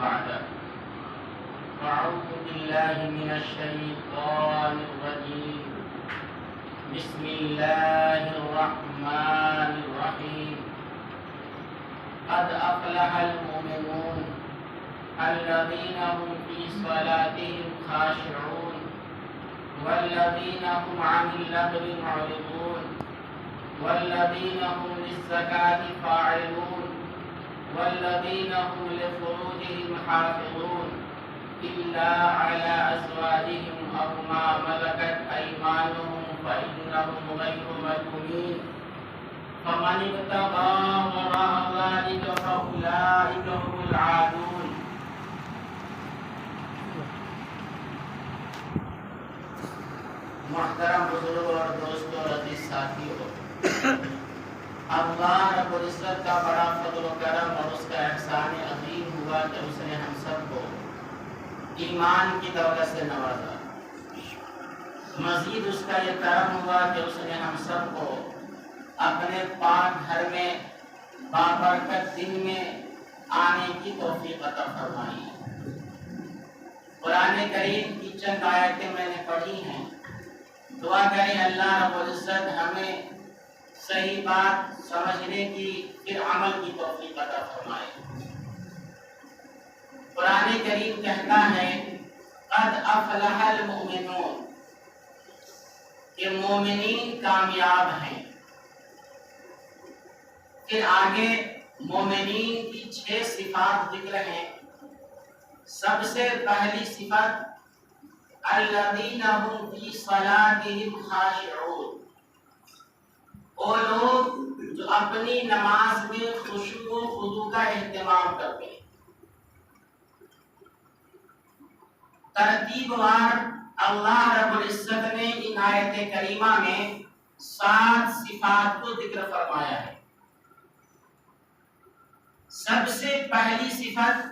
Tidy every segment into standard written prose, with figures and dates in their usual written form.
بعده. أعوذ بالله من الشيطان الرجيم. بسم الله الرحمن الرحيم. قد أفلح المؤمنون الذين هم في صلاتهم خاشعون والذين هم عن اللغو معرضون والذين هم للزكاة فاعلون والذين هم لفروجهم حافظون إلا على أزواجهم أو ما ملكت أيمانهم فإنهم غير ملومين فمن ابتغى وراء ذلك فأولئك هم العادون. محترم بزرگ اور دوستوں اور عزیز ساتھیوں، اللہ رب العزت کا بڑا فضل و کرم اور اس کا احسان عظیم ہوا کہ اس نے ہم سب کو ایمان کی دولت سے نوازا. مزید اس کا یہ کرم ہوا کہ اس نے ہم سب کو اپنے پاک گھر میں بابرکت دن میں آنے کی توفیق عطا فرمائی. قرآن کریم کی چند آیتیں میں نے پڑھی ہیں. دعا کریں اللہ رب العزت ہمیں صحیح بات سمجھنے کی پھر عمل کی توفیق عطا فرمائے. قرآن کریم کہتا ہے قد افلح المؤمنون کہ مومنین کامیاب ہیں. پھر آگے مومنین کی 6 صفات ذکر ہیں. سب سے پہلی صفت الذین هم فی صلاتهم خاشعون، وہ لوگ جو اپنی نماز میں خشوع و خضوع کا اہتمام کرتے ہیں. ترتیب وار اللہ رب العزت نے ان آیت کریمہ میں 7 صفات کو ذکر فرمایا ہے. سب سے پہلی صفت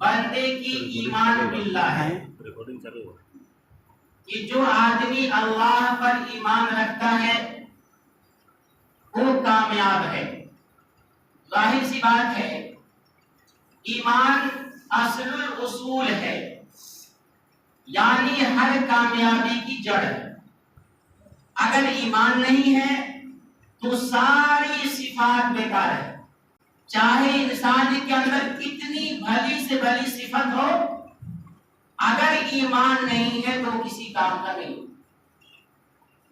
بندے کی ایمان باللہ ہے کہ جو آدمی اللہ پر ایمان رکھتا ہے وہ کامیاب ہے. ظاہر سی بات ہے ایمان اصل الاصول ہے، یعنی ہر کامیابی کی جڑ ہے. اگر ایمان نہیں ہے تو ساری صفات بیکار ہے. چاہے انسان کے اندر کتنی بھلی سے بھلی صفت ہو، اگر ایمان نہیں ہے تو کسی کام کا نہیں.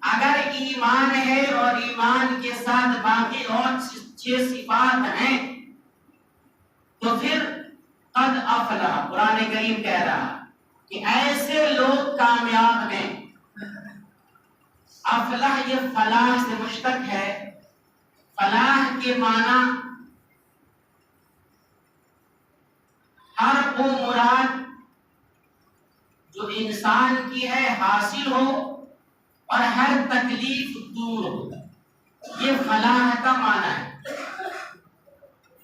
اگر ایمان ہے اور ایمان کے ساتھ باقی اور 6 صفات ہیں تو پھر قد افلح، قرآن کریم کہہ رہا کہ ایسے لوگ کامیاب ہیں. افلح یہ فلاح سے مشتق ہے. فلاح کے معنی ہر وہ مراد جو انسان کی ہے حاصل ہو اور ہر تکلیف دور ہو، یہ فلاح کا معنی ہے.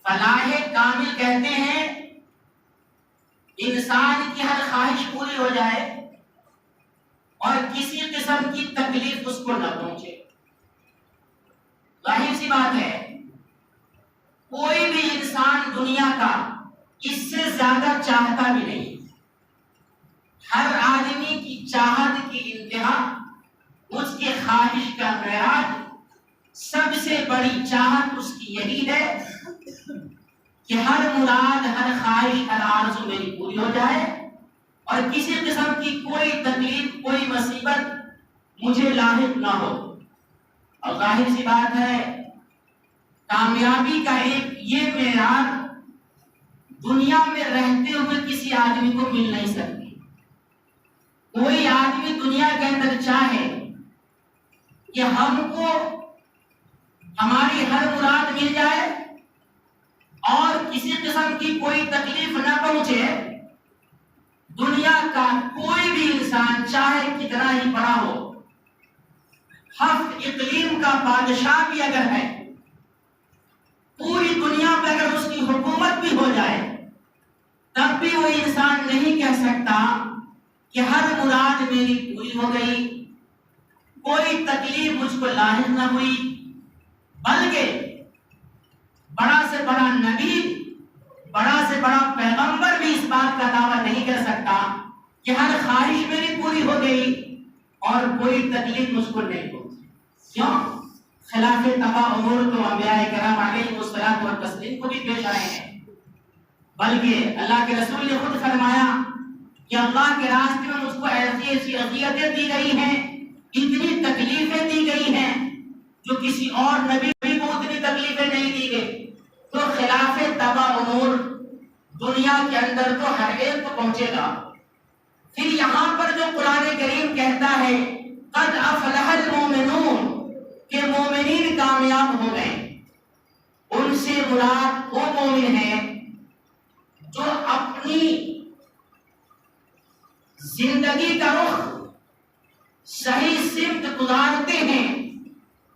فلاح کامل کہتے ہیں انسان کی ہر خواہش پوری ہو جائے اور کسی قسم کی تکلیف اس کو نہ پہنچے. ظاہر سی بات ہے کوئی بھی انسان دنیا کا اس سے زیادہ چاہتا بھی نہیں. ہر آدمی کی چاہت کی انتہا، اس کی خواہش کا معراج، سب سے بڑی چاہت اس کی یہی ہے کہ ہر مراد، ہر خواہش، ہر آرزو میری پوری ہو جائے اور کسی قسم کی کوئی تکلیف، کوئی مصیبت مجھے لاحق نہ ہو. اور ظاہر سی بات ہے کامیابی کا ایک یہ معیار دنیا میں رہتے ہوئے کسی آدمی کو مل نہیں سکتی. کوئی آدمی دنیا کے اندر چاہے کہ ہم کو ہماری ہر مراد مل جائے اور کسی قسم کی کوئی تکلیف نہ پہنچے، دنیا کا کوئی بھی انسان چاہے کتنا ہی بڑا ہو، ہفت اقلیم کا بادشاہ بھی اگر ہے، پوری دنیا پہ اگر اس کی حکومت بھی ہو جائے، تب بھی وہ انسان نہیں کہہ سکتا کہ ہر مراد میری پوری ہو گئی، کوئی تکلیف مجھ کو لاحق نہ ہوئی. بلکہ بڑا سے بڑا نبی، بڑا سے بڑا پیغمبر بھی اس بات کا دعویٰ نہیں کر سکتا کہ ہر خواہش میری پوری ہو گئی اور کوئی تکلیف مجھ کو نہیں ہوتی. کیوں؟ خلاف تباہ امور تو انبیاء کرام علیہ الصلوۃ والتسلیم کو بھی پیش آئے ہیں. بلکہ اللہ کے رسول نے خود فرمایا کہ اللہ کے راستے میں مجھ کو ایسی ایسی اذیتیں دی گئی ہیں، اتنی تکلیفیں دی گئی ہیں جو کسی اور نبی کو اتنی تکلیفیں نہیں دی گئی. تو خلاف تباہ امور دنیا کے اندر تو ہر ایک کو پہنچے گا. پھر یہاں پر جو قرآن کریم کہتا ہے قد افلح المؤمنون کہ مومنین کامیاب ہو گئے، ان سے مراد وہ مومن ہیں جو اپنی زندگی کا رخ صحیح سمت گزارتے ہیں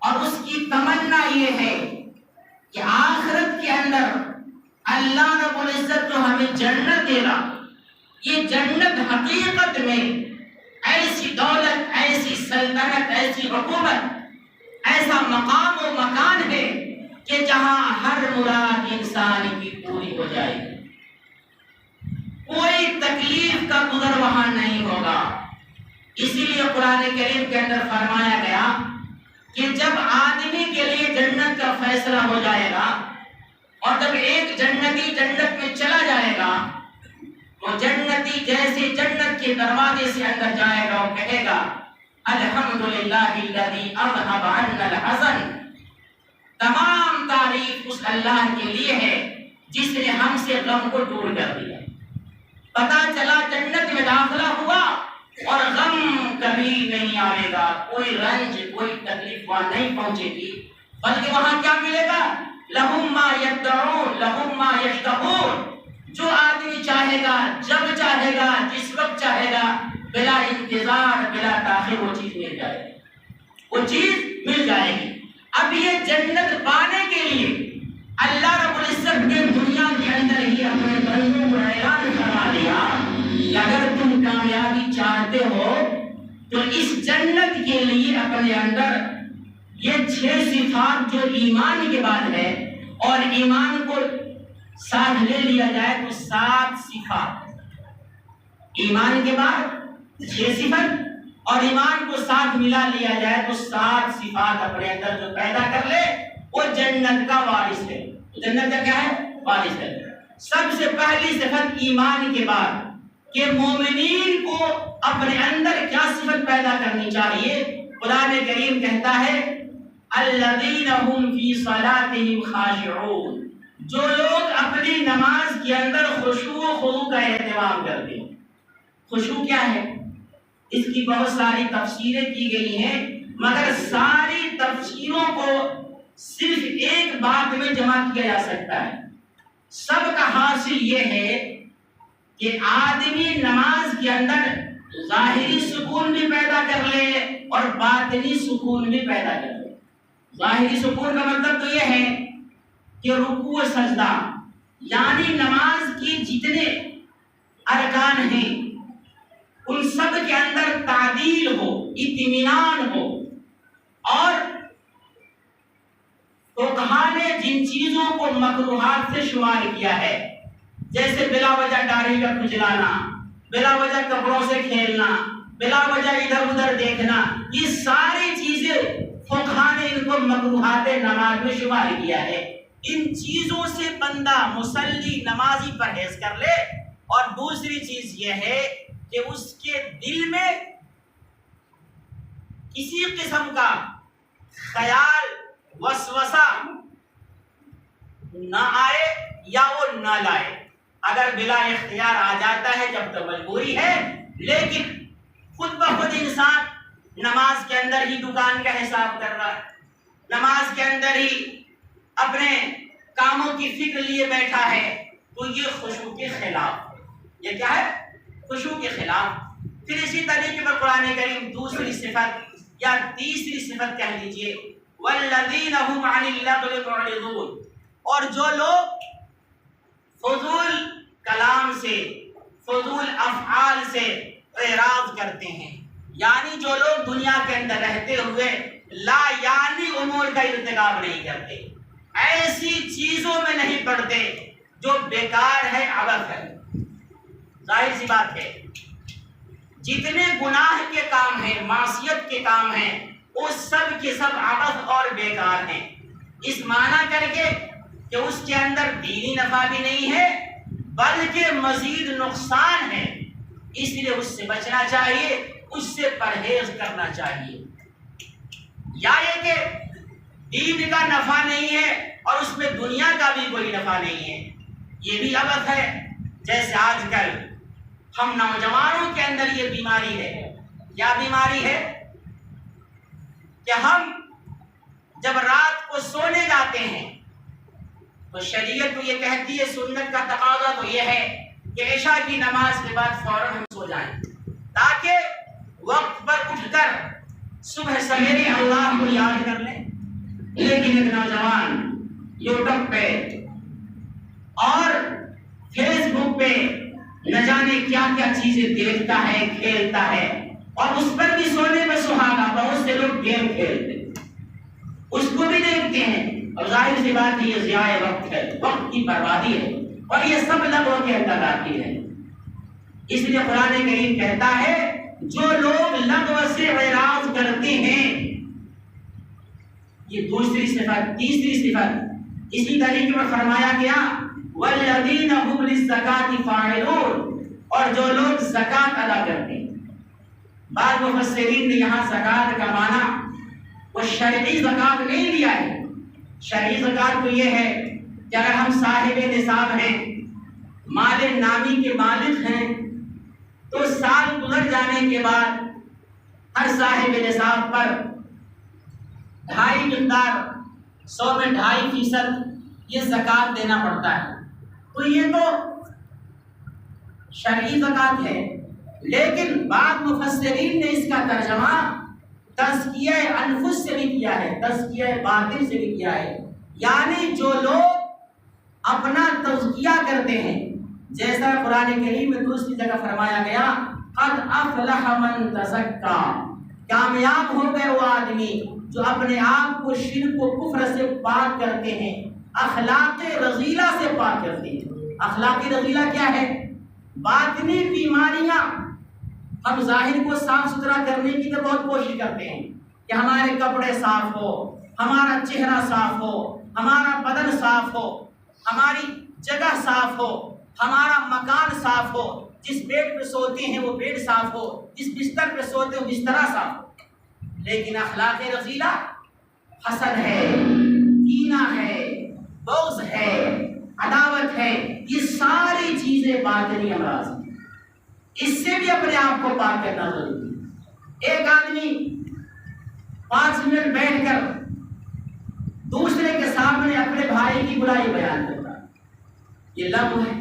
اور اس کی تمنا یہ ہے کہ آخرت کے اندر اللہ رب العزت جو ہمیں جنت دے گا، یہ جنت حقیقت میں ایسی دولت، ایسی سلطنت، ایسی حکومت، ایسا مقام و مکان ہے کہ جہاں ہر مراد انسان کی پوری ہو جائے گی. کوئی تکلیف کا گزر وہاں نہیں ہوگا. اسی لیے قرآن کریم کے اندر فرمایا گیا کہ جب آدمی کے لیے جنت کا فیصلہ ہو جائے گا اور جب ایک جنتی جنت میں چلا جائے گا تو جنتی جیسے جنت کے دروازے سے اندر جائے گا وہ کہے گا الحمدللہ الذی اذھب عنا الحزن. تمام تعریف اس اللہ کے لیے ہے جس نے ہم سے غم کو دور کر دیا. پتا چلا جنت میں داخلہ ہوا اور غم کبھی نہیں آئے گا، کوئی رنج، کوئی تکلیف وہاں نہیں پہنچے گی، بلکہ وہاں کیا ملے گا؟ لہم ما یدعون لہم ما یشتہون. جو آدمی چاہے گا، جب چاہے گا، جس وقت چاہے گا، بلا انتظار، بلا تاخیر وہ چیز مل جائے گی، وہ چیز مل جائے گی. اب یہ جنت پانے کے لیے اللہ رب العزت نے دنیا کے اندر ہی اپنے بندوں کو اعلان فرما دیا کہ اگر تم کامیابی چاہتے ہو تو اس جنت کے لیے اپنے اندر یہ 6 صفات جو ایمان کے بعد ہے اور ایمان کو ساتھ لے لیا جائے تو 7 صفات. ایمان کے بعد 6 صفات اور ایمان کو ساتھ ملا لیا جائے تو 7 صفات اپنے اندر جو پیدا کر لے وہ جنت کا وارث ہے. جنت کا کیا ہے؟ وارث ہے. سب سے پہلی صفت ایمان کے بعد کہ مومنین کو اپنے اندر کیا صفت پیدا کرنی چاہیے. قرآن کریم کہتا ہے الذین هم فی صلاتهم خاشعون، جو لوگ اپنی نماز کے اندر خشوع و خضوع کا اہتمام کرتے ہیں. خشوع کیا ہے؟ اس کی بہت ساری تفسیریں کی گئی ہیں، مگر ساری تفسیروں کو صرف ایک بات میں جمع کیا جا سکتا ہے. سب کا حاصل یہ ہے کہ آدمی نماز کے اندر ظاہری سکون بھی پیدا کر لے اور باطنی سکون بھی پیدا کر لے. ظاہری سکون کا مطلب تو یہ ہے کہ رکوع و سجدہ یعنی نماز کی جتنے ارکان ہیں ان سب کے اندر تعدیل ہو، اطمینان ہو. اور فقہاء نے جن چیزوں کو مکروہات سے شمار کیا ہے جیسے بلا وجہ داڑھی کا کھجلانا، بلا وجہ کپڑوں سے کھیلنا، بلا وجہ ادھر ادھر دیکھنا، یہ ساری چیزیں فقہاء نے ان کو مکروہات نماز میں شمار کیا ہے. ان چیزوں سے بندہ مصلی نمازی پرہیز کر لے. اور دوسری چیز یہ ہے کہ اس کے دل میں کسی قسم کا خیال، وسوسہ نہ آئے یا وہ نہ لائے. اگر بلا اختیار آ جاتا ہے جب تو مجبوری ہے، لیکن خود بخود انسان نماز کے اندر ہی دکان کا حساب کر رہا ہے، نماز کے اندر ہی اپنے کاموں کی فکر لیے بیٹھا ہے، تو یہ خشوع کے خلاف. یہ کیا ہے؟ خشوع کے خلاف. پھر اسی طریقے پر قرآن کریم دوسری صفت یا تیسری صفت کہہ لیجئے والذین هم عن اللغو معرضون، اور جو لوگ فضول کلام سے، فضول افعال سے اعراض کرتے ہیں، یعنی جو لوگ دنیا کے اندر رہتے ہوئے لا یعنی امور کا ارتکاب نہیں کرتے، ایسی چیزوں میں نہیں پڑتے جو بیکار ہے، عبث ہے۔ ظاہر سی بات ہے، جتنے گناہ کے کام ہیں، معصیت کے کام ہیں، وہ سب کے سب عبث اور بیکار ہیں، اس معنی کر کے کہ اس کے اندر دینی نفع بھی نہیں ہے بلکہ مزید نقصان ہے، اس لیے اس سے بچنا چاہیے، اس سے پرہیز کرنا چاہیے۔ یا یہ کہ دین کا نفع نہیں ہے اور اس میں دنیا کا بھی کوئی نفع نہیں ہے، یہ بھی عبث ہے۔ جیسے آج کل ہم نوجوانوں کے اندر یہ بیماری ہے، کیا بیماری ہے کہ ہم جب رات کو سونے جاتے ہیں تو شریعت تو یہ کہتی ہے، سنت کا تقاضا تو یہ ہے کہ عشاء کی نماز کے بعد فوراً ہم سو جائیں تاکہ وقت پر اٹھ کر صبح سویرے اللہ کو یاد کر لیں۔ لیکن ایک نوجوان یوٹیوب پہ اور فیس بک پہ نہ جانے کیا کیا چیزیں دیکھتا ہے، کھیلتا ہے، اور اس پر بھی سونے میں سہاگا۔ بہت سے لوگ گیم کھیلتے ہیں، اس کو بھی دیکھتے ہیں، اور ظاہر سی بات ہے یہ ضیاء وقت ہے، وقت کی بربادی ہے، اور یہ سب لغو کے اندر آتی ہے۔ اس لیے قرآن کریم کہتا ہے جو لوگ لغو سے اعراض کرتے ہیں، یہ دوسری صفت۔ تیسری صفت اسی طریقے پر فرمایا گیا والذین هم للزکاۃ فاعلون، اور جو لوگ زکات ادا کرتے ہیں۔ بعض مفسرین نے یہاں زکات کا معنی وہ شرعی زکات نہیں لیا ہے۔ شرعی زکات تو یہ ہے کہ اگر ہم صاحب نصاب ہیں، مال نامی کے مالک ہیں، تو سال گزر جانے کے بعد ہر صاحب نصاب پر 2.5 مقدار 100 میں 2.5% یہ زکات دینا پڑتا ہے، تو یہ تو شرعی زکات ہے۔ لیکن بعض مفسرین نے اس کا ترجمہ تزکیہ انفس سے بھی کیا ہے، تزکیہ باطن سے بھی کیا ہے، یعنی جو لوگ اپنا تزکیہ کرتے ہیں، جیسا قرآن کریم میں دوسری جگہ فرمایا گیا قد افلح من تزکا، کامیاب ہو گئے وہ آدمی جو اپنے آپ کو شرک و کفر سے پاک کرتے ہیں، اخلاق رذیلہ سے پاک کرتے ہیں۔ اخلاق رذیلہ کیا ہے؟ باطنی بیماریاں۔ ہم ظاہر کو صاف ستھرا کرنے کی تو بہت کوشش کرتے ہیں کہ ہمارے کپڑے صاف ہو، ہمارا چہرہ صاف ہو، ہمارا بدن صاف ہو، ہماری جگہ صاف ہو، ہمارا مکان صاف ہو، جس بیڈ پہ سوتے ہیں وہ بیڈ صاف ہو، جس بستر پہ سوتے ہیں وہ بستر صاف ہو۔ لیکن اخلاق رذیلہ حسد ہے، کینہ ہے، بغض ہے، عداوت ہے، یہ ساری چیزیں باطنی امراض ہیں، اس سے بھی اپنے آپ کو پاک کرنا ضروری ہے۔ ایک آدمی 5 منٹ بیٹھ کر دوسرے کے سامنے اپنے بھائی کی برائی بیان کرتا ہے، یہ لغو ہے۔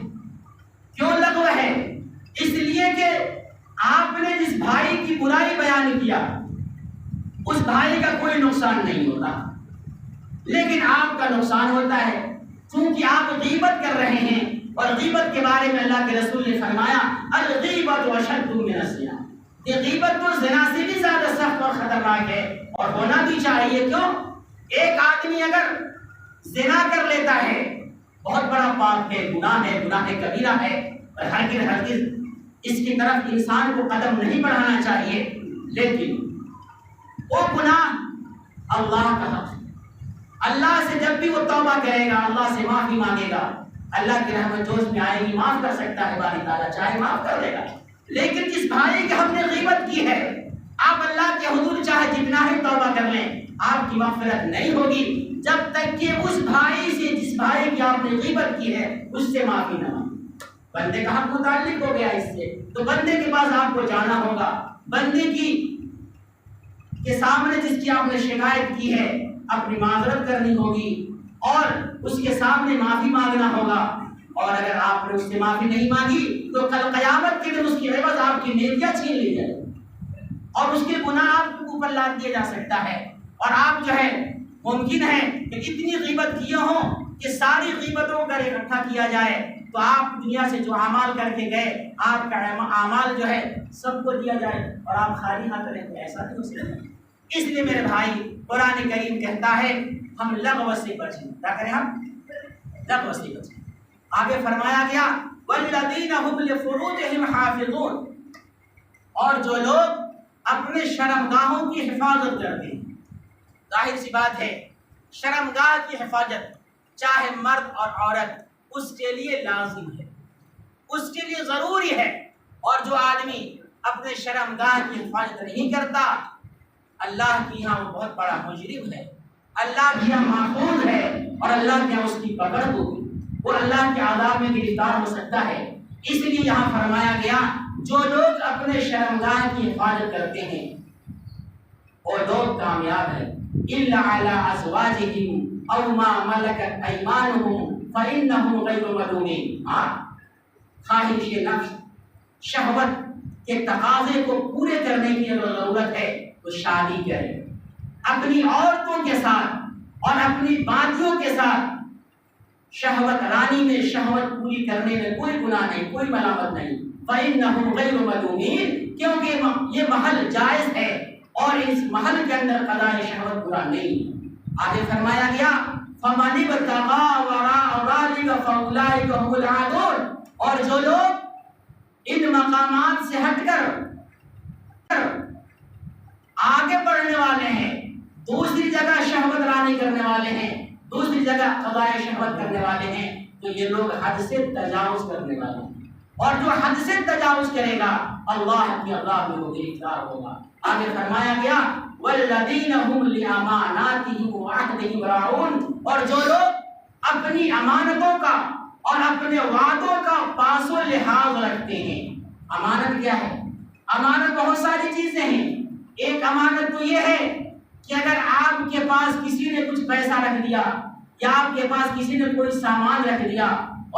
کیوں لغو ہے؟ اس لیے کہ آپ نے جس بھائی کی برائی بیان کیا اس بھائی کا کوئی نقصان نہیں ہوتا، لیکن آپ کا نقصان ہوتا ہے، کیونکہ آپ غیبت کر رہے ہیں، اور غیبت کے بارے میں اللہ کے رسول نے فرمایا الغیبۃ اشد من الزنا، یہ غیبت تو زنا سے بھی زیادہ سخت اور خطرناک ہے، اور ہونا بھی چاہیے۔ کیوں؟ ایک آدمی اگر زنا کر لیتا ہے بہت بڑا پاپ ہے، گناہ ہے، گناہ کبیرہ ہے، اور ہرگز اس کی طرف انسان کو قدم نہیں بڑھانا چاہیے، لیکن وہ گناہ اللہ کا حق ہے۔ اللہ سے جب بھی وہ توبہ کرے گا، اللہ سے معافی مانگے گا، اللہ کی رحمت جو اس میں آئے گی معاف کر سکتا ہے باری تعالیٰ، چاہے معاف کر دے گا۔ لیکن جس بھائی کی ہم نے غیبت کی ہے، آپ اللہ کے حضور چاہے جتنا ہی توبہ کر لیں، آپ کی مغفرت نہیں ہوگی جب تک کہ اس بھائی سے، جس بھائی کی آپ نے غیبت کی ہے، اس سے معافی نہ مانگے۔ بندے کا حق متعلق ہو گیا اس سے، تو بندے کے پاس آپ کو جانا ہوگا، بندے کے سامنے جس کی آپ نے شکایت کی ہے اپنی معذرت کرنی ہوگی، اور اس کے سامنے معافی مانگنا ہوگا، اور اگر آپ نے اس سے معافی نہیں مانگی تو کل قیامت کے دن اس کی عوض آپ کی نیکیاں چھین لی جائے اور اس کے گناہ آپ کے اوپر لاد دیا جا سکتا ہے، اور آپ جو ہے ممکن ہے کہ اتنی غیبت کیے ہوں کہ ساری غیبتوں کا اکٹھا کیا جائے تو آپ دنیا سے جو اعمال کر کے گئے، آپ کا اعمال جو ہے سب کو دیا جائے اور آپ خالی ہاتھ رہیں گے، ایسا نہیں ہو سکتا۔ اس لیے میرے بھائی قرآن کریم کہتا ہے ہم لغو سے بچیں، کیا کریں؟ ہم لغو سے بچیں۔ آگے فرمایا گیا والذین هم لفروجہم حافظون، اور جو لوگ اپنے شرمگاہوں کی حفاظت کرتے ہیں. ظاہر سی بات ہے شرمگاہ کی حفاظت چاہے مرد اور عورت اس کے لیے لازم ہے، اس کے لیے ضروری ہے. اور جو آدمی اپنے شرمگاہ کی حفاظت نہیں کرتا اللہ کی یہاں وہ بہت بڑا مجرم ہے، اللہ کی یہاں محفوظ ہے، اور اللہ کے یہاں اس کی پکڑ ہوگی، وہ اللہ کے عذاب میں گرفتار ہو سکتا ہے. اس لیے یہاں فرمایا گیا جو لوگ اپنے شرمگاہ کی حفاظت کرتے ہیں وہ لوگ کامیاب ہیں. الا علی ازواجہم او ما ملکت ایمانہم فانہم غیر ملومین. خواہش نفس، شہوت کے تقاضے کو پورے کرنے کی اگر ضرورت ہے تو شادی کرے. اپنی عورتوں کے ساتھ اور اپنی باندیوں کے ساتھ شہوت رانی میں شہوت پوری کرنے میں کوئی گناہ نہیں، کوئی ملامت نہیں. فإنهم غیر ملومین، کیونکہ یہ محل جائز ہے اور اس محل کے اندر قضاء شہوت برا نہیں. آگے فرمایا گیا فمن ابتغى وراء ذلك فأولئك هم العادون، اور جو لوگ ان مقامات سے ہٹ کر آگے بڑھنے والے ہیں، دوسری جگہ شہوت رانی کرنے والے ہیں، دوسری جگہ قضاء شہوت کرنے والے ہیں، تو یہ لوگ حد سے تجاوز کرنے والے ہیں. اور جو حد سے تجاوز کرے گا اللہ کی عذاب میں وہ گرفتار ہوگا. آگے فرمایا گیا والذین هم لاماناتهم وعهدهم راعون، اور جو لوگ اپنی امانتوں کا اور اپنے وعدوں کا پاس و لحاظ رکھتے ہیں. امانت کیا ہے؟ امانت بہت ساری چیزیں ہیں. ایک امانت تو یہ ہے کہ اگر آپ کے پاس کسی نے کچھ پیسہ رکھ دیا یا آپ کے پاس کسی نے کوئی سامان رکھ دیا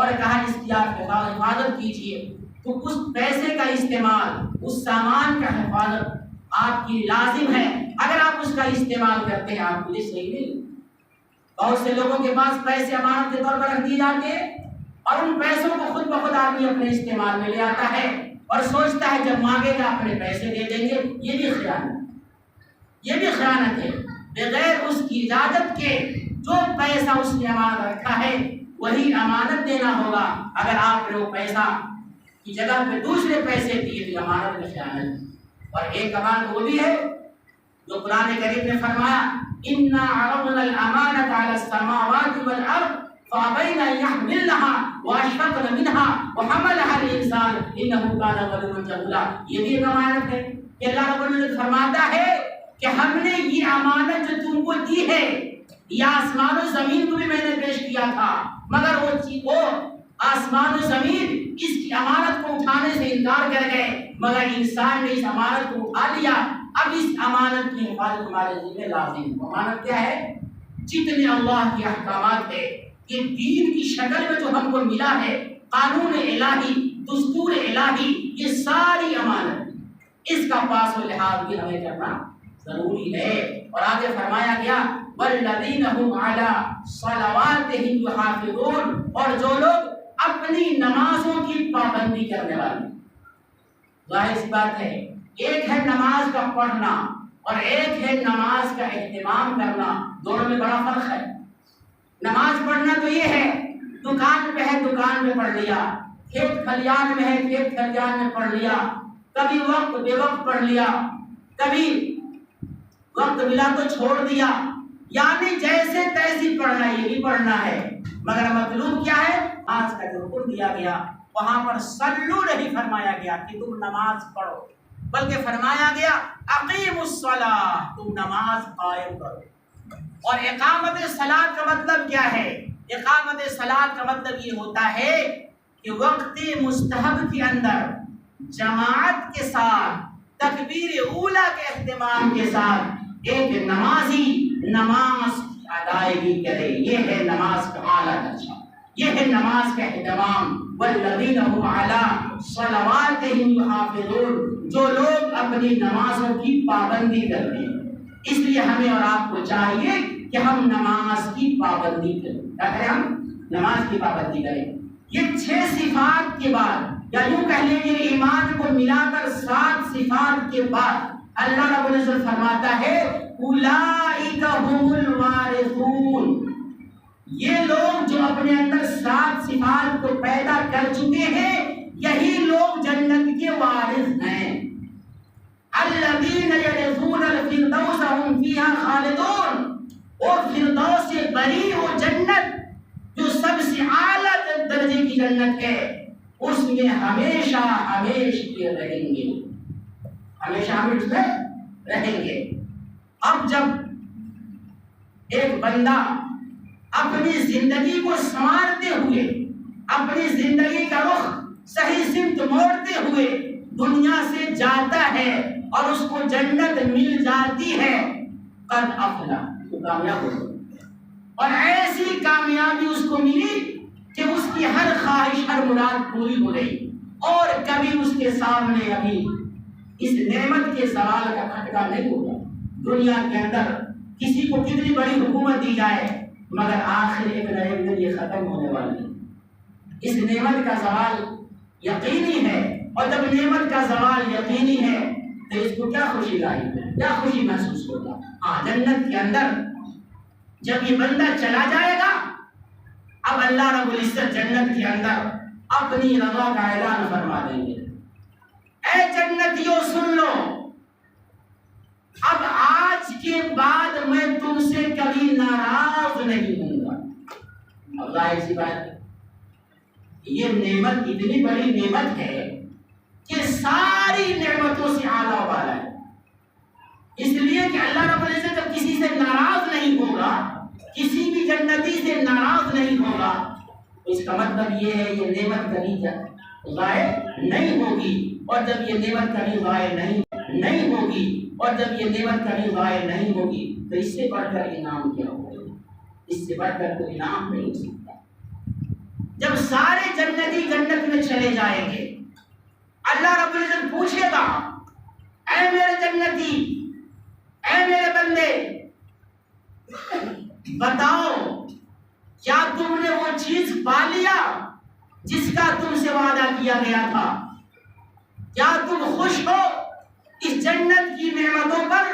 اور کہا اس کی آپ حفاظت کیجیے، تو اس پیسے کا استعمال، اس سامان کا حفاظت آپ کی لازم ہے. اگر آپ اس کا استعمال کرتے ہیں آپ کے لیے صحیح نہیں. بہت سے لوگوں کے پاس پیسے امانت کے طور پر رکھ دیے جاتے ہیں اور ان پیسوں کو خود بخود آدمی اپنے استعمال میں لے آتا ہے اور سوچتا ہے جب مانگے گا اپنے پیسے دے دیں گے. یہ بھی خیانت ہے. بغیر اس کی اجازت کے جو پیسہ اس نے امانت رکھا ہے وہی امانت دینا ہوگا. اگر آپ نے وہ پیسہ کی جگہ پہ دوسرے پیسے دیے تو امانت میں خیانت ہے. اور ایک امانت وہ بھی ہے جو قرآن کریم نے فرمایا انا عرضنا الامانة على السماوات والارض فابين ان يحملنها واشفقن منها وحملها الانسان انه كان ظلوما جهولا. یہ بھی ایک امانت ہے کہ اللہ رب العزت فرماتا ہے کہ ہم نے یہ امانت جو تم کو دی ہے، یہ آسمان و زمین کو بھی میں نے پیش کیا تھا، مگر وہ آسمان و زمین اس کی امانت کو اٹھانے سے انکار کر گئے، مگر انسان نے اس امانت کو اٹھا لیا. اب اس امانت کی حفاظت ہمارے ذمہ لازم ہے. امانت کیا ہے؟ جتنے اللہ کے احکامات ہے، یہ دین کی شکل میں جو ہم کو ملا ہے، قانون الہی، دستور الہی، یہ ساری امانت، اس کا پاس و لحاظ بھی ہمیں کرنا ضروری ہے. اور آگے فرمایا گیا والذین هم علی صلواتہم یحافظون، اور جو لوگ اپنی نمازوں کی پابندی کرنے والے. ظاہر سی بات ہے ایک ہے نماز کا پڑھنا اور ایک ہے نماز کا اہتمام کرنا، دونوں میں بڑا فرق ہے. نماز پڑھنا تو یہ ہے دکان پہ ہے دکان میں پڑھ لیا، کھیت کھلیان میں ہے کھیت کھلیان میں پڑھ لیا، کبھی وقت بے وقت پڑھ لیا، کبھی وقت ملا تو چھوڑ دیا، یعنی جیسے تیسی پڑھنا یہ بھی پڑھنا ہے. مگر مطلوب کیا ہے؟ آج کا جو حکم دیا گیا وہاں پر صلو نہیں فرمایا گیا کہ تم نماز پڑھو، بلکہ فرمایا گیا اقیموا الصلاۃ، تم نماز قائم کرو. اور اقامت صلاۃ کا مطلب کیا ہے؟ اقامت صلاۃ کا مطلب یہ ہوتا ہے کہ وقت مستحب کے اندر جماعت کے ساتھ تکبیر اولیٰ کے اہتمام کے ساتھ ایک نمازی نماز کی ادائیگی کرے. یہ ہے نماز کا اعلیٰ درجہ، یہ ہے نماز کا اہتمام. والذین هم علی صلواتہم یحافظون، جو لوگ اپنی نمازوں کی پابندی کرتے ہیں. اس لیے ہمیں اور آپ کو چاہیے کہ ہم نماز کی پابندی کریں. کیا کریں؟ ہم نماز کی پابندی کریں. یہ 6 صفات کے بعد یا یوں کہہ لیں کہ ایمان کو ملا کر 7 صفات کے بعد اللہ رب العزت فرماتا ہے اولئک هم الوارثون، یہ لوگ جو اپنے اندر 7 صفات کو یہ ہیں یہی لوگ جنت کے وارث ہیں۔ الذین یرثون الفردوس هم فیہا خالدون، اور فردوس سے بری وہ جنت جو سب سے اعلیٰ درجے کی جنت ہے، اس میں ہمیشہ ہمیشہ رہیں گے، ہمیشہ ہمیشہ رہیں گے۔ اب جب ایک بندہ اپنی زندگی کو سنوارتے ہوئے، اپنی زندگی کا رخ صحیح سمت موڑتے ہوئے دنیا سے جاتا ہے اور اس کو جنت مل جاتی ہے، قد افلح، تو کامیاب ہو گیا۔ اور ایسی کامیابی اس کو ملی کہ اس کی ہر خواہش، ہر مراد پوری ہو گئی، اور کبھی اس کے سامنے ابھی اس نعمت کے زوال کا کھٹکا نہیں ہوگا۔ دنیا کے اندر کسی کو کتنی بڑی حکومت دی جائے، مگر آخر ایک نہ ایک دن یہ ختم ہونے والی ہے۔ اس نعمت کا زوال یقینی ہے، اور جب نعمت کا زوال یقینی ہے تو اس کو کیا خوشی لائی، کیا خوشی محسوس ہوگا۔ ہاں، جنت کے اندر جب یہ بندہ چلا جائے گا، اب اللہ رب العزت جنت کے اندر اپنی رضا کا اعلان فرما دیں گے۔ اے جنتیوں سن لو، اب آج کے بعد میں تم سے کبھی ناراض نہیں ہوں گا۔ اب ظاہر سی بات ہے، یہ نعمت اتنی بڑی نعمت ہے کہ ساری نعمتوں سے اعلیٰ والا ہے، اس لیے کہ اللہ رب العزت جب کسی سے ناراض نہیں ہوگا، کسی بھی جنتی سے ناراض نہیں ہوگا، اس کا مطلب یہ ہے یہ نعمت کبھی ضائع نہیں ہوگی، اور جب یہ نعمت کبھی ضائع نہیں ہوگی، اور جب یہ نعمت کبھی ضائع نہیں ہوگی تو اس سے بڑھ کر انعام کیا ہوگا، اس سے بڑھ کر کوئی انعام نہیں ہو سکتا۔ جب سارے جنتی جنت میں چلے جائیں گے، اللہ رب العزت پوچھے گا، اے میرے جنتی، اے میرے بندے، بتاؤ کیا تم نے وہ چیز پا لیا جس کا تم سے وعدہ کیا گیا تھا؟ کیا تم خوش ہو اس جنت کی نعمتوں پر؟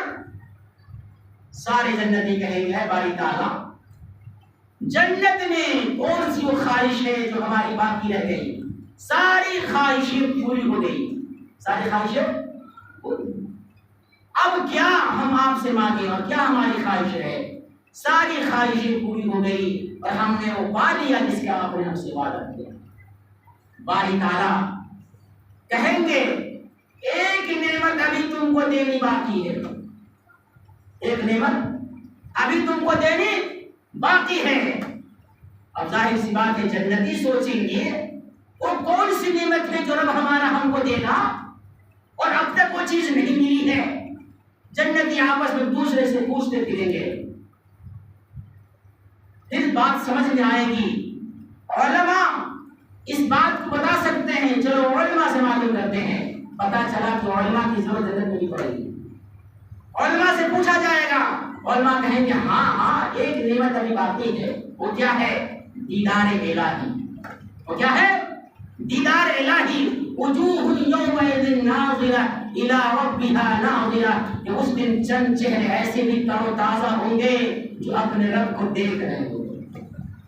سارے جنتی کہیں گے باری تعالیٰ، جنت میں کون سی وہ خواہش ہے جو ہماری باقی رہ گئی؟ ساری خواہشیں پوری ہو گئی، ساری خواہشیں پوری۔ اب کیا ہم آپ سے مانگیں اور کیا ہماری خواہش ہے؟ ساری خواہشیں پوری ہو گئی اور ہم نے وہ پا لیا جس کا آپ نے ہم سے وعدہ کیا۔ باری تعالیٰ کہیں گے ایک نعمت ابھی تم کو دینی باقی ہے، ایک نعمت ابھی تم کو دینی باقی ہے۔ اب ظاہر سی بات ہے جنتی سوچیں گے وہ کون سی نعمت ہے جو رب ہمارا ہم کو دے گا، اور اب تک وہ چیز نہیں ملی ہے۔ جنتی آپس میں دوسرے سے پوچھتے پھریں گے، پھر بات سمجھ میں آئے گی۔ علماء اس بات کو بتا سکتے ہیں، چلو علماء سے معلوم کرتے ہیں۔ پتا چلا کہ علماء کی ضرورت جنت نہیں پڑے گی، علماء سے پوچھا جائے گا، علماء کہیں گے ہاں ایک نعمت ابھی باقی ہے، وہ کیا ہے؟ دیدار الہی۔ وہ کیا ہے؟ دیدار الہی۔ وجوہ یومئذ ناظرہ الی ربها ناظرہ، کہ اس دن چند چہرے ایسے بھی تر و تازہ ہوں گے جو اپنے رب کو دیکھ رہے ہوں گے۔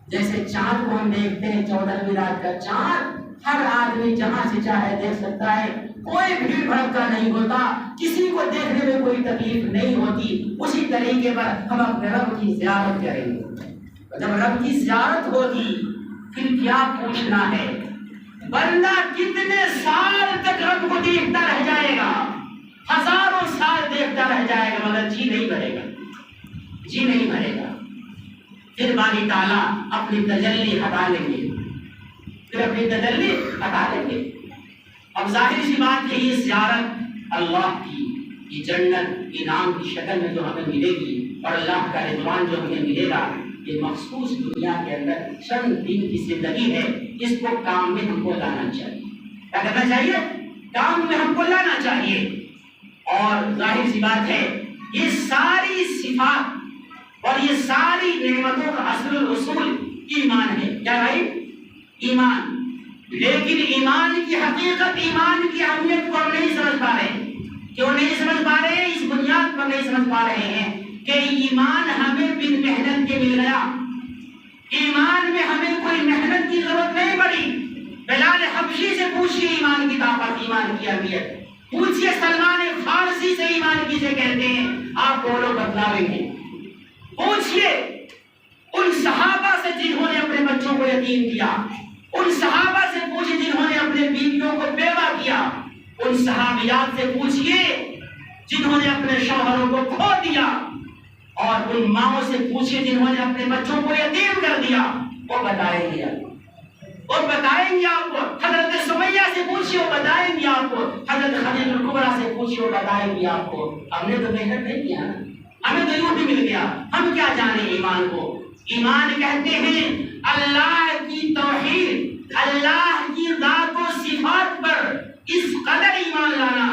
جیسے چاند کو ہم دیکھتے ہیں، 14ویں رات کا چاند ہر آدمی جہاں سے چاہے دیکھ سکتا ہے، کوئی بھیڑ بھڑکا نہیں ہوتا، کسی کو دیکھنے میں کوئی تکلیف نہیں ہوتی۔ اسی طریقے پر ہم اپنے رب کی زیارت کریں گے۔ جب رب کی زیارت ہوگی پھر کیا پوچھنا ہے؟ بندہ کتنے سال تک رب کو دیکھتا رہ جائے گا، ہزاروں سال دیکھتا رہ جائے گا، مگر جی نہیں بھرے گا، جی نہیں بھرے گا۔ پھر باری تعالیٰ اپنی تجلی ہٹا لیں گے، پھر اپنی تجلی ہٹا لیں گے۔ اب ظاہر سی بات ہے یہ زیارت اللہ کی، یہ جنت انعام کی شکل میں جو ہمیں ملے گی، اور اللہ کا رضوان جو ہمیں ملے گا، یہ مخصوص دنیا کے اندر چند دن کی زندگی ہے، اس کو کام میں ہم کو لانا چاہیے۔ کیا کرنا چاہیے؟ کام میں ہم کو لانا چاہیے۔ اور ظاہر سی بات ہے یہ ساری صفات اور یہ ساری نعمتوں کا اصل الاصول ایمان ہے۔ کیا بھائی؟ ایمان۔ لیکن ایمان کی حقیقت، ایمان کی اہمیت کو ہم نہیں سمجھ پا رہے۔ کیوں نہیں سمجھ پا رہے ہیں؟ اس بنیاد پر نہیں سمجھ پا رہے ہیں کہ ایمان ہمیں بن محنت کے مل گیا، ایمان میں ہمیں کوئی محنت کی ضرورت نہیں پڑی۔ بلال حبشی اہمیت. پوچھئے سلمان فارسی سے ایمان کسے کہتے ہیں؟ آپ بولو بتلاویں گے. پوچھئے ان صحابہ سے جنہوں نے اپنے بچوں کو یتیم کیا، ان صحابہ سے پوچھئے جنہوں نے اپنے بیویوں کو بیوہ کیا، ان صحابیات سے پوچھئے جنہوں نے اپنے شوہروں کو کھو دیا، اور ان ماؤں سے پوچھئے جنہوں نے اپنے بچوں کو یتیم کر دیا. وہ بتائیں گے اور بتائیں گے آپ کو. حضرت سمیہ سے پوچھئے وہ بتائیں گے آپ کو. حضرت خدیجہ الکبریٰ سے پوچھئے وہ بتائیں گے آپ کو. ہم نے تو محنت نہیں کیا، ہمیں تو یوں بھی مل گیا، ہم کیا جانے ایمان کو. ایمان کہتے ہیں اللہ کی توحید، اللہ کی ذات و صفات پر اس قدر ایمان لانا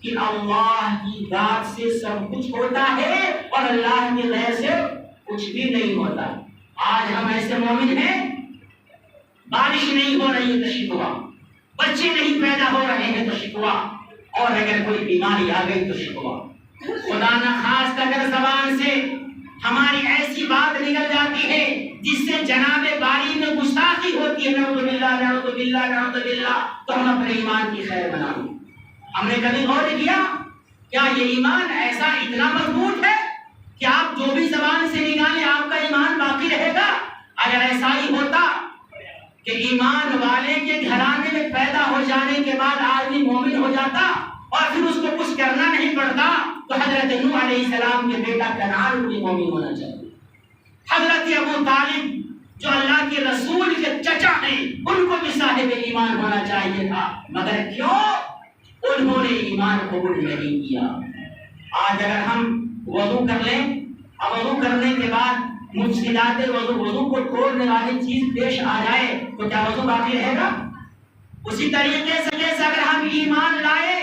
کہ اللہ کی ذات سے سب کچھ ہوتا ہے اور اللہ کے غیر سے کچھ بھی نہیں ہوتا. آج ہم ایسے مومن ہیں، بارش نہیں ہو رہی ہے تو شکوہ، بچے نہیں پیدا ہو رہے ہیں تو شکوہ، اور اگر کوئی بیماری آ گئی تو شکوہ. خدا نہ خواستہ اگر زبان سے ہماری ایسی بات نکل جاتی ہے جس سے جناب باری میں گستاخی ہوتی ہے، نعوذ باللہ نعوذ باللہ نعوذ باللہ، تو ہم اپنے ایمان کی خیر بنائیں. ہم نے کبھی غور کیا کیا یہ ایمان ایسا اتنا مضبوط ہے کہ آپ جو بھی زبان سے نکالیں آپ کا ایمان باقی رہے گا؟ اگر ایسا ہی ہوتا کہ ایمان والے کے گھرانے میں پیدا ہو جانے کے بعد آدمی مومن ہو جاتا اور پھر اس کو کچھ کرنا نہیں پڑتا، تو حضرت نوح علیہ السلام کے بیٹا کنعان کو بھی مومن ہونا چاہیے. حضرت ابو طالب جو اللہ کے رسول کے چچا ہیں ان کو بھی صاحب ایمان ہونا چاہیے تھا، مگر کیوں انہوں نے ایمان قبول نہیں کیا. آج اگر ہم وضو کر لیں، اب وضو کرنے کے بعد مفسدات وضو کو توڑنے والی چیز پیش آ جائے تو کیا وضو باقی رہے گا؟ اسی طریقے سے جیسے اگر ہم ایمان لائے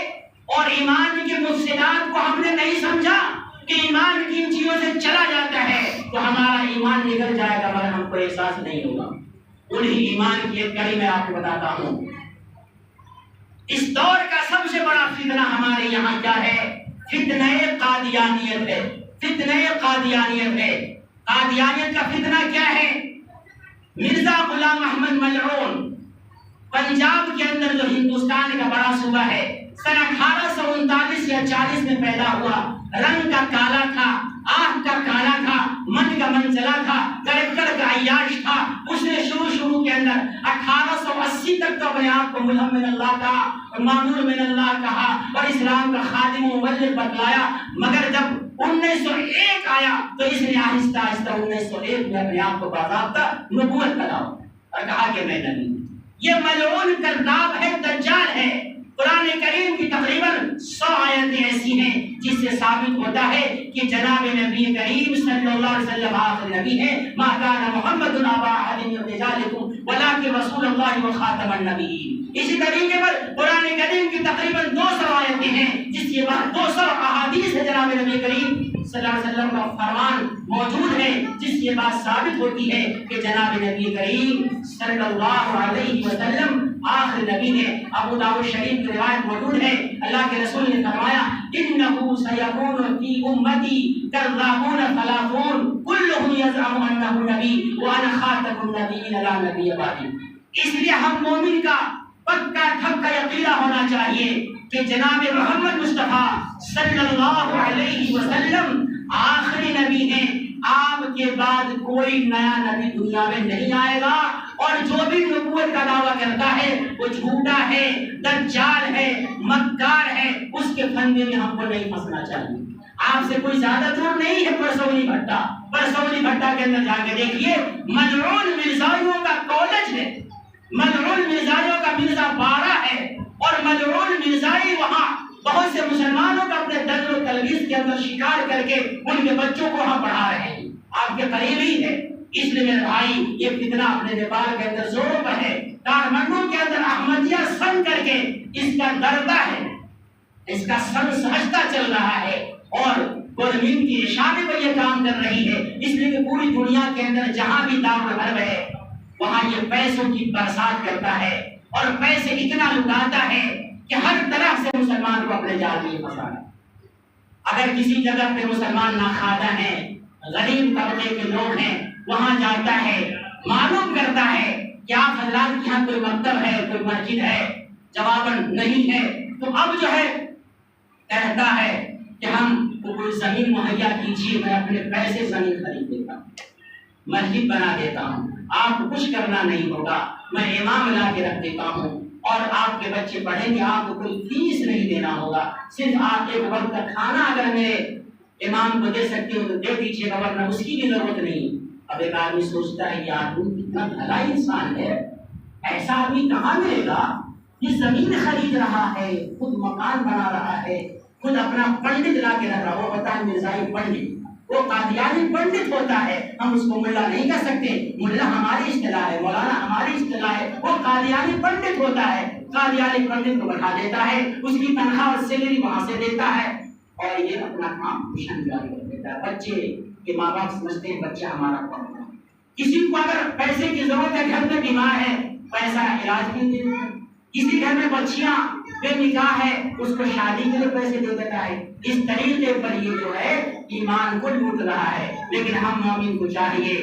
اور ایمان کے مفسدات کو ہم نے نہیں سمجھا کہ ایمان کن چیزوں سے چلا جاتا ہے تو ہمارا ایمان نکل جائے گا مگر ہم کو احساس نہیں ہوگا. انہی ایمان کی ایک کڑی میں آپ کو بتاتا ہوں. اس دور کا سب سے بڑا فتنہ ہمارے یہاں کیا ہے؟ فتنہ قادیانیت ہے. فتنہ قادیانیت ہے. قادیانیت کا فتنہ کیا ہے؟ مرزا غلام احمد ملعون پنجاب کے اندر جو ہندوستان کا بڑا صوبہ ہے، سن 1839 یا 40 میں پیدا ہوا. رنگ کا کالا تھا، آنکھ کا کالا تھا، من کا منزلہ تھا، کڑکڑ کا عیاش تھا. اس نے شروع کے اندر 1880 تک تو اپنے آپ کو ملہم من اللہ کہا اور مامور من اللہ کہا اور اسلام کا خادم و مبلغ بتلایا. مگر جب 1901 آیا تو اس نے آہستہ آہستہ 1901 میں اپنے آپ کو باضابطہ نبوت کا دعویٰ اور کہا کہ میں نبی. یہ ملعون کذاب ہے، دجال ہے. قرآن کریم کی تقریباً 100 آیتیں ایسی ہیں جس سے ثابت ہوتا ہے کہ جناب نبی کریم صلی اللہ علیہ وسلم آخر نبی ہے. ما کان محمد ابا احد من رجالکم ولکن رسول اللہ وخاتم النبیین. اسی طریقے پر قرآن کریم کی تقریباً 200 آیتیں ہیں جس کے بعد 200 احادیث ہے جناب نبی کریم صلی اللہ علیہ وسلم کا فرمان موجود ہے جس کے بعد ثابت ہوتی ہے کہ جناب نبی کریم صلی اللہ علیہ وسلم آخر نبی ہے. ابو داؤد شریف کی روایت موجود ہے، اللہ کے رسول نے فرمایا انه سيكون في امتي كذابون ثلاثون كلهم يزعم انه نبي وانا خاتم النبيين لا نبي بعدي. اس لیے ہم مومن کا پکا ٹھکا عقیدہ ہونا چاہیے کہ جناب محمد مصطفیٰ صلی اللہ علیہ وسلم آخری نبی ہیں. آپ کے بعد کوئی نیا نبی دنیا میں نہیں آئے گا اور جو بھی نبوت کا دعویٰ کرتا ہے وہ جھوٹا ہے، دجال ہے، مکار ہے. اس کے پھندے میں ہم کو نہیں پھنسنا چاہیے. آپ سے کوئی زیادہ دور نہیں ہے پرسولی بھٹا. پرسولی بھٹا کے اندر جا کے دیکھیے ملعون مرزائیوں کا کالج ہے، ملعون مرزائیوں کا مرزا بارہ ہے اور ملعون مرزائی وہاں بہت سے مسلمانوں کا اپنے درد و تلویز کے اندر شکار کر کے ان کے بچوں کو وہاں پڑھا رہے ہیں. آپ کے قریب ہی ہے. اس لیے میرے بھائی یہ فتنہ اپنے نیپال کے اندر زوروں پر ہے. کارمنڈو کے اندر احمدیہ سن کر کے اس کا دردہ ہے، اس کا سن سہجتا چل رہا ہے اور گورنمنٹ کی اشارے پر یہ کام کر رہی ہے. اس لیے کہ پوری دنیا کے اندر جہاں بھی دارالحرب ہے وہاں یہ پیسوں کی برسات کرتا ہے اور پیسے اتنا لٹاتا ہے کہ ہر طرح سے مسلمان کو اپنے جال میں پھنسانا. اگر کسی جگہ پہ مسلمان ناخوادہ ہیں، غریب طبقے کے لوگ ہیں، وہاں جاتا ہے، معلوم کرتا ہے کہ آپ حضرات کے یہاں کوئی مکتب ہے، کوئی مسجد ہے، جواباً نہیں ہے تو اب جو ہے کہتا ہے کہ ہم کو کوئی زمین مہیا کیجیے، میں اپنے پیسے زمین خرید دیتا ہوں، مسجد بنا دیتا ہوں، آپ کو کچھ کرنا نہیں ہوگا، میں امام لا کے رکھ دیتا ہوں اور آپ کے بچے پڑھیں گے، آپ کو کوئی فیس نہیں دینا ہوگا، صرف آپ ایک وقت کا کھانا اگر میرے امام کو دے سکتے ہو تو دے دیجیے گا، ورنہ اس کی بھی ضرورت نہیں۔ اب ایک آدمی سوچتا ہے یہ آدمی کتنا بھلا انسان ہے، ایسا آدمی کہاں ملے گا؟ یہ زمین خرید رہا ہے، خود مکان بنا رہا ہے، خود اپنا پنڈت لا کے رکھ رہا، وہ ہوتا ہے مرزائی پنڈت، وہ قادیانی پنڈت ہوتا ہے، ہم اس کو ملا نہیں کہہ سکتے، ملا ہماری اصطلاح ہے، مولانا ہماری اصطلاح ہے، وہ قادیانی پنڈت ہوتا ہے، قادیانی پنڈت کو بٹھا دیتا ہے، اس کی تنخواہ اور سیلری وہاں سے دیتا ہے اور یہ اپنا کام خوشن جاری کر دیتا ہے۔ بچے کے ماں باپ سمجھتے ہیں بچہ ہمارا پڑھ رہا ہے، کسی کو اگر پیسے کی ضرورت ہے، گھر میں بیمار ہے، پیسہ علاج کے لیے دیتا ہے، کسی گھر میں بچیاں بے نکاح ہے، اس کو شادی کے لیے پیسے دے دیتا ہے۔ اس طریقے پر یہ جو ہے ایمان کو لوٹ رہا ہے۔ لیکن ہم مومن کو چاہیے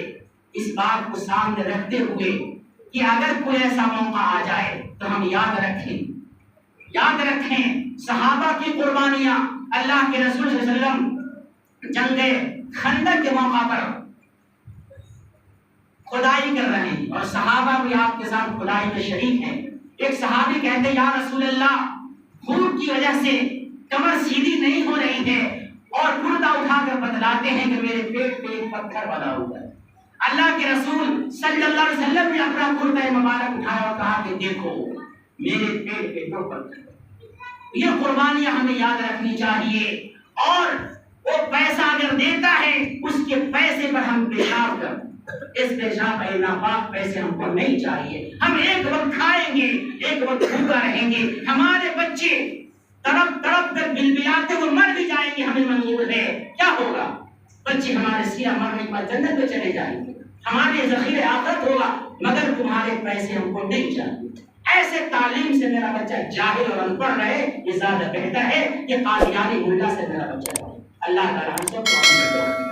اس بات کو سامنے رکھتے ہوئے کہ اگر کوئی ایسا موقع آ جائے تو ہم یاد رکھیں صحابہ کی قربانیاں۔ اللہ کے رسول صلی اللہ علیہ وسلم جنگ خندق کے موقع پر کھدائی کر رہے ہیں اور صحابہ بھی آپ کے ساتھ کھدائی میں شریک ہیں۔ ایک صحابی کہتے ہیں یا رسول اللہ، بھوک کی وجہ سے کمر سیدھی نہیں ہو رہی ہے اور کردہ اٹھا کر بتلاتے ہیں کہ میرے پیٹ پہ ایک پتھر بنا ہوا ہے۔ اللہ کے رسول صلی اللہ علیہ وسلم نے اپنا کردہ مبارک اٹھایا اور کہا کہ دیکھو میرے پیٹ پہ دو پتھر۔ یہ قربانیاں ہمیں یاد رکھنی چاہیے، اور وہ پیسہ اگر دیتا ہے اس کے پیسے پر ہم پیشاب کر، اس پیشاب اے ناپاک پیسے ہم کو نہیں چاہیے۔ ہم ایک وقت کھائیں گے، ایک وقت بھوکا رہیں گے، ہمارے بچے تڑپ تڑپ کر بلبلاتے ہوئے مر بھی جائیں گے، ہمیں منظور ہے، کیا ہوگا؟ بچے ہمارے سیاہ مرنے کے بعد جنت میں چلے جائیں گے، ہمارے ذخیرے آخرت ہوگا، مگر تمہارے پیسے ہم کو نہیں چاہیے۔ ایسے تعلیم سے میرا بچہ جاہل اور ان پڑھ رہے یہ زیادہ بہتر ہے کہ قادیانی ملا سے میرا بچہ پڑھے۔ اللہ تعالیٰ ہم سب کو